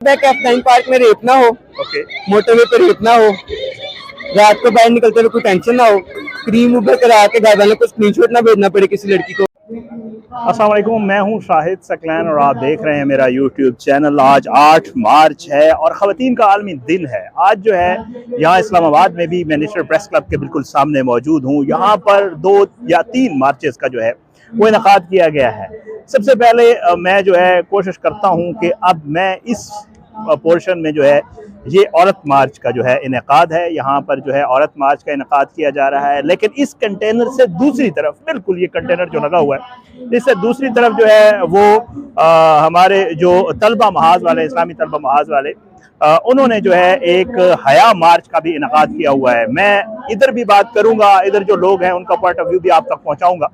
Captain park में rape ना हो, मोटरवे पे रेप ना हो, रात को बाहर निकलते हुए कोई टेंशन ना हो, क्रीम उबर करा के घर वालों को स्क्रीनशॉट ना भेजना पड़े किसी लड़की को। अस्सलाम वालेकुम, मैं हूं शाहिद सकलैन और आप देख रहे हैं मेरा यूट्यूब चैनल। आज 8 मार्च है और ख़वातीन का आलमी दिन है। आज जो है यहाँ इस्लामाबाद में भी मैं नेशनल प्रेस क्लब के बिल्कुल सामने मौजूद हूँ। यहाँ पर 2 या 3 मार्चेस का जो है वो इनेकाद किया गया है। सबसे पहले मैं जो है कोशिश करता हूँ कि अब मैं इस पोर्शन में जो है ये औरत मार्च का जो है इनेकाद है, यहाँ पर जो है औरत मार्च का इनेकाद किया जा रहा है। लेकिन इस कंटेनर से दूसरी तरफ, बिल्कुल ये कंटेनर जो लगा हुआ है इससे दूसरी तरफ जो है वो हमारे जो तलबा महाज वाले, इस्लामी तलबा महाज वाले, उन्होंने जो है एक हया मार्च का भी इनेकाद किया हुआ है। मैं इधर भी बात करूँगा, इधर जो लोग हैं उनका पॉइंट ऑफ व्यू भी आप तक पहुँचाऊँगा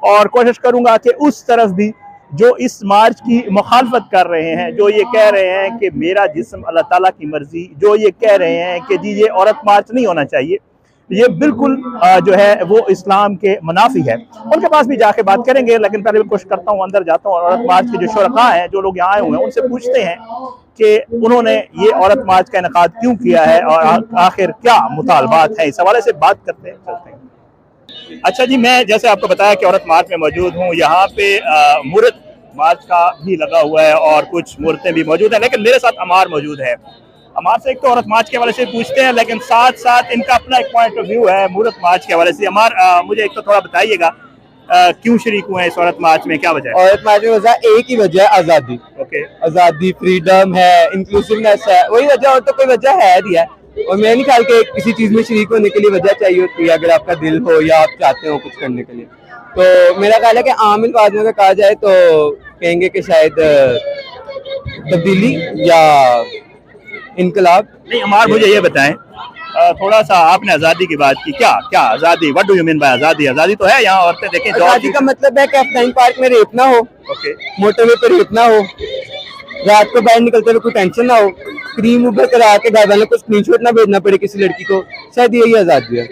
और कोशिश करूँगा कि उस तरफ भी जो इस मार्च की मुखालफत कर रहे हैं, जो ये कह रहे हैं कि मेरा जिस्म अल्लाह ताला की मर्जी, जो ये कह रहे हैं कि जी ये औरत मार्च नहीं होना चाहिए, ये बिल्कुल जो है वो इस्लाम के मुनाफी है, उनके पास भी जाके बात करेंगे। लेकिन पहले मैं कोशिश करता हूँ, अंदर जाता हूँ और औरत मार्च के जो शुरका हैं, जो लोग यहाँ आए हुए हैं, उनसे पूछते हैं कि उन्होंने ये औरत मार्च का इनेकाद क्यों किया है और आखिर क्या मुतालबात हैं। इस हवाले से बात करते हैं, चलते हैं। अच्छा जी, मैं जैसे आपको बताया कि औरत मार्च में मौजूद हूँ। यहाँ पे मूर्त मार्च का भी लगा हुआ है और कुछ मूर्तें भी मौजूद हैं, लेकिन मेरे साथ अमार मौजूद है। अमार से एक तो औरत मार्च के हवाले से पूछते हैं, लेकिन साथ साथ इनका अपना एक पॉइंट ऑफ व्यू है मूर्त मार्च के हवाले से। अमार, मुझे एक तो थोड़ा बताइएगा क्यों शरीक हुए हैं इस औरत मार्च में, क्या वजह है? औरत मार्च में वजह एक ही वजह है, आजादी। आजादी, फ्रीडम है, इंक्लूसिवनेस है, वही वजह, और तो कोई वजह है नहीं है। और मैं नहीं ख्याल कि किसी चीज में शरीक होने के लिए वजह चाहिए होती है, अगर आपका दिल हो या आप चाहते हो कुछ करने के लिए। तो मेरा ख्याल है कि आम अल्फाज में कहा जाए तो कहेंगे कि शायद तब्दीली या इनकलाब। नहीं अमार, मुझे ये बताएं, थोड़ा सा आपने आज़ादी की बात की, क्या क्या आज़ादी, what do you mean by आज़ादी? आज़ादी तो है, यहाँ औरतें देखें। आज़ादी का मतलब है कि कैप्टन पार्क में रेप ना हो, मोटरवे पे रेप ना हो, रात को बाहर निकलते हुए कोई टेंशन ना हो, क्रीम उबर करा के घर वालों को स्क्रीनशॉट ना भेजना पड़े किसी लड़की को, शायद यही आज़ादी है।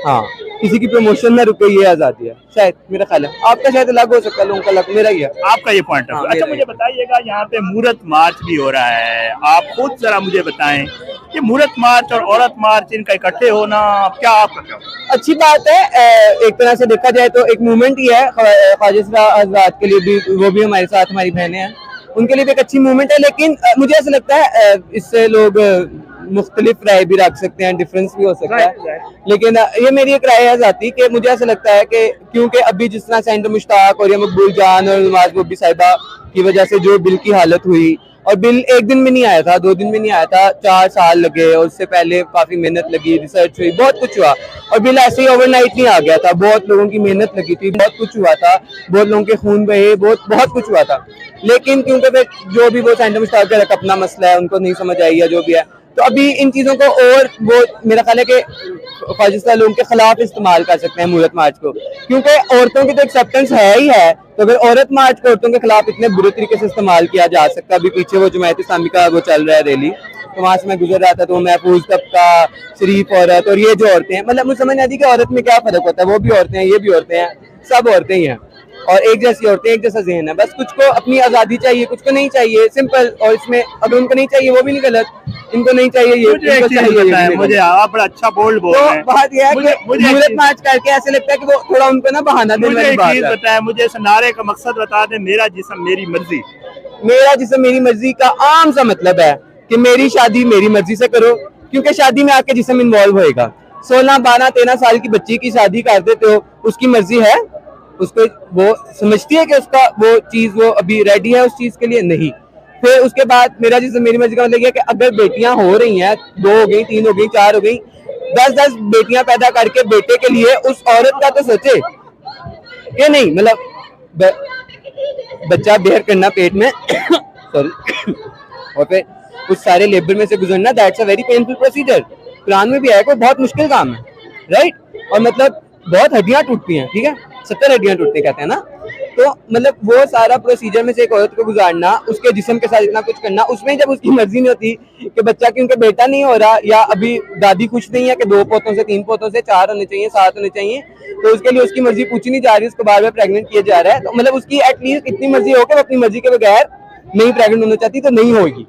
हाँ, किसी की प्रमोशन ना रुके, ये आज़ादी है शायद, मेरा ख्याल है। आपका शायद अलग हो सकता है, लोगों का अलग, मेरा ही है। आपका ये पॉइंट है। अच्छा, मुझे बताइएगा, यहाँ पे मूर्त मार्च भी हो रहा है, आप खुद जरा मुझे बताएं कि मूर्त मार्च और औरत मार्च इनका इकट्ठे होना क्या आपका क्या? अच्छी बात है, एक तरह से देखा जाए तो एक मूवमेंट ही है। ख्वाजा हज़रात के लिए भी, वो भी हमारे साथ, हमारी बहनें हैं, उनके लिए भी एक अच्छी मूवमेंट है। लेकिन मुझे ऐसा लगता है इससे लोग मुख्तलिफ राय भी रख सकते हैं, डिफरेंस भी हो सकता है। लेकिन ये मेरी एक राय है जाती कि मुझे ऐसा लगता है कि क्योंकि अभी जिस तरह सेंटर मुश्ताक और मकबूल जान और नवाज गोभी साहिबा की वजह से जो बिल की हालत हुई, और बिल एक दिन में नहीं आया था, 2 दिन में नहीं आया था, 4 साल लगे, और उससे पहले काफी मेहनत लगी, रिसर्च हुई, बहुत कुछ हुआ, और बिल ऐसे ही ओवरनाइट नहीं आ गया था। बहुत लोगों की मेहनत लगी थी, बहुत कुछ हुआ था, बहुत लोगों के खून बहे, बहुत कुछ हुआ था। लेकिन क्योंकि फिर जो भी वो सेंटर मुश्ताक का अपना मसला है, उनको नहीं समझ आई या जो भी है, तो अभी इन चीजों को और वो मेरा ख्याल है कि ख्वाजा लोगों के खिलाफ इस्तेमाल कर सकते हैं मूर्त मार्च को, क्योंकि औरतों की तो एक्सेप्टेंस है ही है। तो अगर औरत मार्च को औरतों के खिलाफ इतने बुरे तरीके से इस्तेमाल किया जा सकता है, अभी पीछे वो जमायत इस्लामी का वो चल रहा है रैली, तो वहां से मैं गुजर रहा था, तो महफूज तबका, शरीफ औरत और ये जो औरतें हैं, मतलब मुझे समझ नहीं आती कि औरत में क्या फर्क होता है। वो भी औरतें हैं, ये भी औरतें हैं, सब औरतें ही हैं और एक जैसी औरतें, एक जैसा ज़हन है। बस कुछ को अपनी आज़ादी चाहिए, कुछ को नहीं चाहिए, सिंपल। और इसमें अगर उनको नहीं चाहिए वो भी नहीं गलत, इनको नहीं चाहिए ये, इनको चाहिए। मुझे आप बड़ा अच्छा बोल रहे हैं। बात यह है कि मूर्त मार्च करके ऐसे लगता है कि वो थोड़ा उनको ना बहाना देने वाली बात है। बताया मुझे इस नारे का मकसद बता दें, मेरा जिस्म मेरी मर्जी। मेरा जिस्म मेरी मर्जी का आम सा मतलब है कि मेरी शादी मेरी मर्जी से करो, क्योंकि शादी में आके जिस्म इन्वॉल्व होएगा। 16, 12, 13 साल की बच्ची की शादी कर देते हो, उसकी मर्जी है, उसको वो समझती है कि उसका वो चीज वो अभी रेडी है उस चीज के लिए, नहीं। फिर उसके बाद मेरा जिसमें मेरी मर्जी का मतलब ये कि अगर बेटियां हो रही हैं, 2 हो गई, 3 हो गई, 4 हो गई, 10-10 बेटियां पैदा करके बेटे के लिए उस औरत का तो सोचे कि नहीं, मतलब बच्चा बेयर करना पेट में सॉरी, और फिर उस सारे लेबर में से गुजरना, that's a very painful procedure. Quran में भी है, कोई बहुत मुश्किल काम है, राइट? और मतलब बहुत हड्डियां टूटती हैं, ठीक है, 70 हड्डियां टूटती कहते हैं ना। तो मतलब वो सारा प्रोसीजर में से एक औरत को गुजारना, उसके जिस्म के साथ इतना कुछ करना, उसमें जब उसकी मर्जी नहीं होती कि बच्चा क्योंकि बेटा नहीं हो रहा, या अभी दादी खुश नहीं है कि 2 पोतों से, 3 पोतों से, 4 होने चाहिए, 7 होने चाहिए, तो उसके लिए उसकी मर्जी पूछी नहीं जा रही, उसको बार बार प्रेग्नेंट किया जा रहा है। तो मतलब उसकी एटलीस्ट इतनी मर्जी हो कि वो अपनी मर्जी के बगैर नहीं प्रेग्नेंट होना चाहती तो नहीं होगी।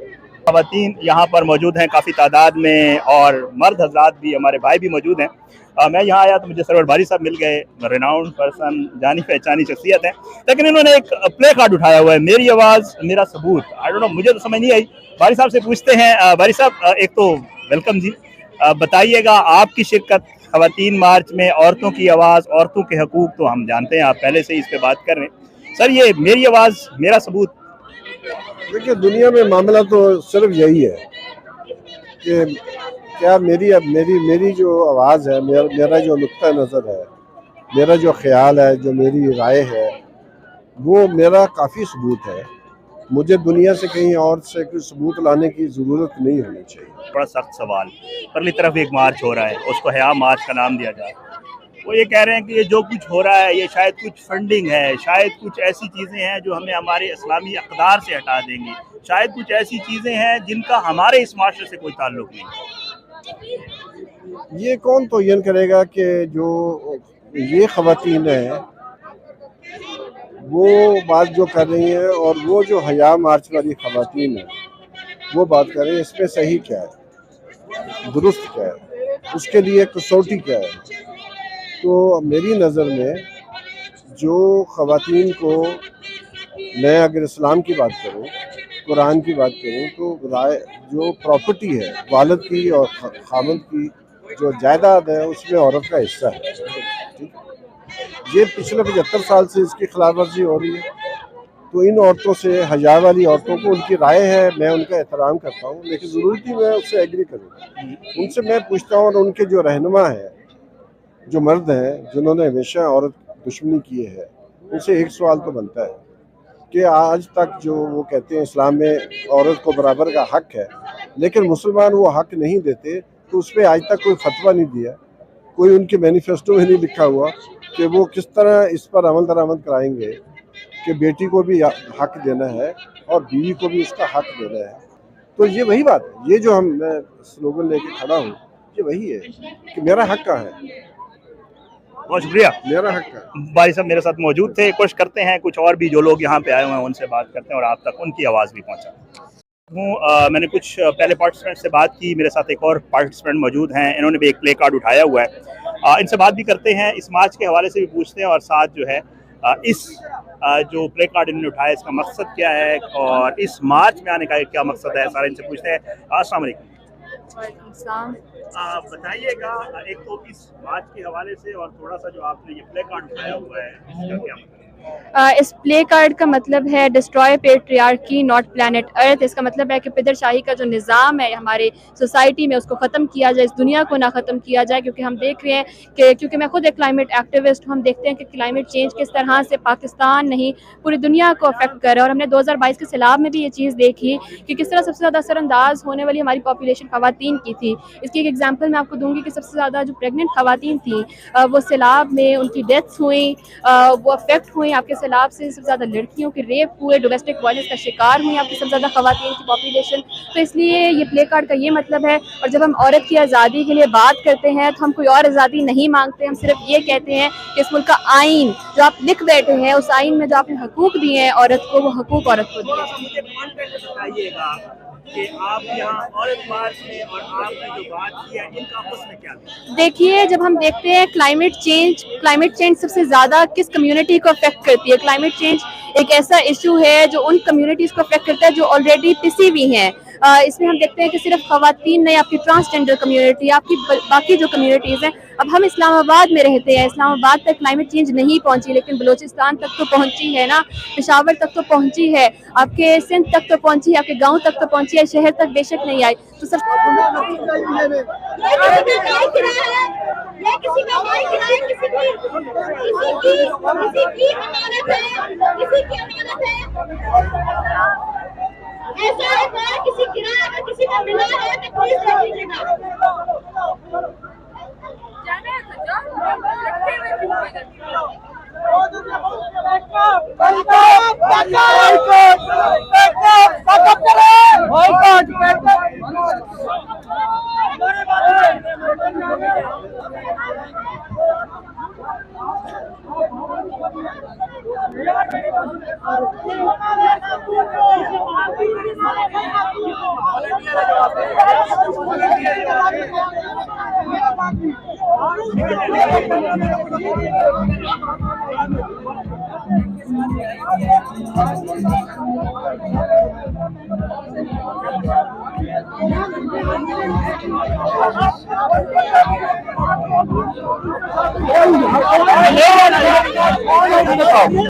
ख़वातीन यहाँ पर मौजूद हैं काफ़ी तादाद में, और मर्द हजरात भी, हमारे भाई भी मौजूद हैं। मैं यहाँ आया तो मुझे सरवर बारी साहब मिल गए, रिनाउंड पर्सन, जानी पहचानी शख्सियत है, लेकिन इन्होंने एक प्ले कार्ड उठाया हुआ है, मेरी आवाज़ मेरा सबूत। आई डोंट नो, मुझे तो समझ नहीं आई। बारी साहब से पूछते हैं। बारी साहब, एक तो वेलकम जी, बताइएगा आपकी शिरकत ख़वातीन मार्च में, औरतों की आवाज़, औरतों के हकूक़ तो हम जानते हैं, आप पहले से ही इस पर बात कर रहे हैं। सर, ये मेरी आवाज़ मेरा सबूत, देखिए दुनिया में मामला तो सिर्फ यही है कि क्या मेरी जो आवाज़ है, मेरा जो नुक्ता नज़र है, मेरा जो ख्याल है, जो मेरी राय है, वो मेरा काफ़ी सबूत है। मुझे दुनिया से कहीं और से कोई सबूत लाने की ज़रूरत नहीं होनी चाहिए। बड़ा सख्त सवाल। परली तरफ एक मार्च हो रहा है, उसको हया मार्च का नाम दिया जाए। वो ये कह रहे हैं कि ये जो कुछ हो रहा है ये शायद कुछ फंडिंग है, शायद कुछ ऐसी चीज़ें हैं जो हमें हमारे इस्लामी अक़दार से हटा देंगी, शायद कुछ ऐसी चीज़ें हैं जिनका हमारे इस माशरे से कोई ताल्लुक नहीं। ये कौन तयन करेगा कि जो ये ख़वातीन हैं वो बात जो कर रही हैं और वो जो हया मार्च वाली ख़वातीन हैं वो बात कर रही हैं, इसमें सही क्या है, दुरुस्त क्या है, उसके लिए कसौटी क्या है? तो मेरी नज़र में जो ख़वातीन को, मैं अगर इस्लाम की बात करूं, कुरान की बात करूं, तो राय जो प्रॉपर्टी है वालिद की और खामद की जो जायदाद है उसमें औरत का हिस्सा है। ठीक, ये पिछले 75 साल से इसकी खिलाफ वर्जी हो रही है। तो इन औरतों से, हया वाली औरतों को, उनकी राय है, मैं उनका एहतराम करता हूँ, लेकिन ज़रूरत ही मैं उससे एग्री करूँ। उनसे मैं पूछता हूँ, और उनके जो रहनुमा है, जो मर्द हैं जिन्होंने हमेशा औरत दुश्मनी की है, उनसे एक सवाल तो बनता है कि आज तक जो वो कहते हैं इस्लाम में औरत को बराबर का हक है, लेकिन मुसलमान वो हक नहीं देते, तो उस पर आज तक कोई फतवा नहीं दिया, कोई उनके मैनिफेस्टो में नहीं लिखा हुआ कि वो किस तरह इस पर अमल दरामद कराएंगे कि बेटी को भी हक देना है और बीवी को भी उसका हक देना है। तो ये वही बात है, ये जो मैं स्लोगन लेके खड़ा हूँ, ये वही है कि मेरा हक कहाँ है। बहुत शुक्रिया। मेरा हक है। भाई साहब मेरे साथ मौजूद थे। कोशिश करते हैं कुछ और भी जो लोग यहाँ पे आए हुए हैं उनसे बात करते हैं और आप तक उनकी आवाज़ भी पहुँचा। मैंने कुछ पहले पार्टिसिपेंट से बात की, मेरे साथ एक और पार्टिसिपेंट मौजूद हैं, इन्होंने भी एक प्ले कार्ड उठाया हुआ है। इनसे बात भी करते हैं, इस मार्च के हवाले से भी पूछते हैं, और साथ जो है इस जो प्ले कार्ड इन्होंने उठाया इसका मकसद क्या है और इस मार्च में आने का क्या मकसद है, सारा इनसे पूछते हैं। अस्सलाम वालेकुम। बताइएगा, एक तो इस मार्च के हवाले से और थोड़ा सा जो आपने ये प्ले कार्ड उठाया हुआ है इसका क्या मतलब? इस प्ले कार्ड का मतलब है destroy patriarchy not planet earth. इसका मतलब है कि पिदरशाही का जो निज़ाम है हमारे सोसाइटी में उसको ख़त्म किया जाए, इस दुनिया को ना ख़त्म किया जाए, क्योंकि हम देख रहे हैं कि, क्योंकि मैं खुद एक क्लाइमेट एक्टिविस्ट हूँ, हम देखते हैं कि क्लाइमेट चेंज किस तरह से पाकिस्तान नहीं पूरी दुनिया को अफेक्ट कर रहा है। और हमने 2022 के सैलाब में भी ये चीज़ देखी कि किस तरह सबसे ज़्यादा असरअंदाज होने वाली हमारी पॉपुलेशन ख़वातीन की थी। इसकी एक एग्जाम्पल मैं आपको दूँगी कि सबसे ज़्यादा जो प्रेगनेंट ख़वातीन थी वो सैलाब में उनकी डेथ्स हुई, वो अफेक्ट हुई। आपके सैलाब से सबसे ज़्यादा लड़कियों के रेप हुए, डोमेस्टिक वायलेंस का शिकार हुई आपकी सबसे ज़्यादा ख़वातीन की पॉपुलेशन। तो इसलिए ये प्ले कार्ड का ये मतलब है। और जब हम औरत की आज़ादी के लिए बात करते हैं तो हम कोई और आज़ादी नहीं मांगते, हम सिर्फ ये कहते हैं कि इस मुल्क का आइन जो आप लिख बैठे हैं, उस आइन में जो आपने हकूक़ दिए हैं औरत को, वो हकूक़ औरत को दिए। कि आप यहाँ औरत मार्च में और आपने जो बात की है इनका आपस में क्या है? देखिए, जब हम देखते हैं क्लाइमेट चेंज सबसे ज़्यादा किस कम्युनिटी को अफेक्ट करती है। क्लाइमेट चेंज एक ऐसा इशू है जो उन कम्युनिटीज़ को अफेक्ट करता है जो ऑलरेडी पिसी हुई हैं। इसमें हम देखते हैं कि सिर्फ ख़वातीन नहीं, आपकी ट्रांसजेंडर कम्युनिटी, आपकी बाकी जो कम्युनिटीज़ हैं। अब हम इस्लामाबाद में रहते हैं, इस्लामाबाद तक क्लाइमेट चेंज नहीं पहुंची, लेकिन बलूचिस्तान तक तो पहुंची है ना, पेशावर तक तो पहुंची है, आपके सिंध तक तो पहुंची है, आपके गांव तक तो पहुंची है, शहर तक बेशक नहीं आई। तो सर ऐसा है किसी किराया अगर किसी का मिला है तो पुलिस कर दीजिएगा।